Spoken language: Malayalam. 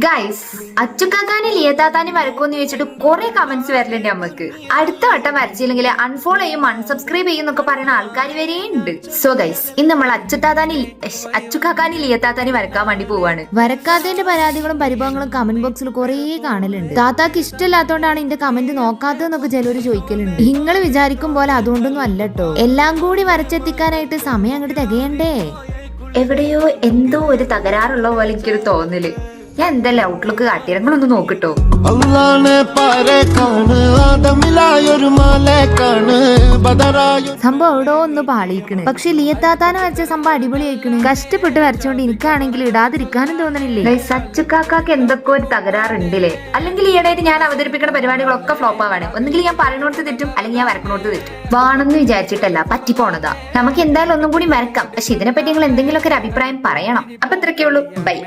ഗൈസ്, അച്ചുക്കാക്കാനെ ലിയത്താത്താനും വരക്കുമെന്ന് ചോദിച്ചിട്ട് കുറെ കമന്റ്സ് വരലുണ്ട് നമുക്ക്. അടുത്ത വട്ടം വരച്ചില്ലെങ്കിൽ അൺഫോളോ ചെയ്യും, അൺസബ്സ്ക്രൈബ് ചെയ്യും എന്നൊക്കെ പറയുന്ന ആൾക്കാർ വരെ ഉണ്ട്. സോ ഗൈസ്, ഇന്ന് നമ്മൾ അച്ചുക്കാക്കാനി ലിയത്താത്താനി വരക്കാൻ വേണ്ടി പോവാണ്. വരക്കാത്തതിന്റെ പരാതികളും പരിഭവങ്ങളും കമന്റ് ബോക്സിൽ കുറെ കാണലുണ്ട്. താത്താക്ക് ഇഷ്ടമില്ലാത്തോണ്ടാണ് എന്റെ കമന്റ് നോക്കാത്തതെന്നൊക്കെ ചിലര് ചോദിക്കലുണ്ട്. നിങ്ങൾ വിചാരിക്കും പോലെ അതുകൊണ്ടൊന്നും അല്ലട്ടോ. എല്ലാം കൂടി വരച്ചെത്തിക്കാനായിട്ട് സമയം അങ്ങോട്ട് തികയണ്ടേ. എവിടെയോ എന്തോ ഒരു തകരാറുള്ള പോലെ എനിക്കൊരു തോന്നല്. ഞാൻ എന്തായാലും ഔട്ട്ലുക്ക് കാട്ടിരങ്ങളൊന്ന് നോക്കിട്ടോ. സംഭവം എവിടോ ഒന്ന് പാളിയിക്കണ്. പക്ഷെ ലിയത്താത്താനെ വരച്ച സംഭവം അടിപൊളിയായിക്കണ്. കഷ്ടപ്പെട്ട് വരച്ചോണ്ട് എനിക്കാണെങ്കിൽ ഇടാതിരിക്കാനും തോന്നണില്ലേ. സച്ചുക്കാക്കാക്ക് എന്തൊക്കെ ഒരു തകരാറുണ്ടല്ലേ. അല്ലെങ്കിൽ ഈയിടെയായിട്ട് ഞാൻ അവതരിപ്പിക്കുന്ന പരിപാടികളൊക്കെ ഫ്ലോപ്പ് ആവാണ്. ഒന്നുകിൽ ഞാൻ പറയുന്നോടത്ത് തെറ്റും, അല്ലെങ്കിൽ ഞാൻ വരക്കണോടത്ത് തെറ്റും. വേണമെന്ന് വിചാരിച്ചിട്ടല്ല, പറ്റിപ്പോണതാ. നമുക്ക് എന്തായാലും ഒന്നും കൂടി വരക്കാം. പക്ഷെ ഇതിനെപ്പറ്റി നിങ്ങൾ എന്തെങ്കിലുമൊക്കെ ഒരു അഭിപ്രായം പറയണം. അപ്പൊ ഇത്രയൊക്കെ ഉള്ളൂ. ബൈ.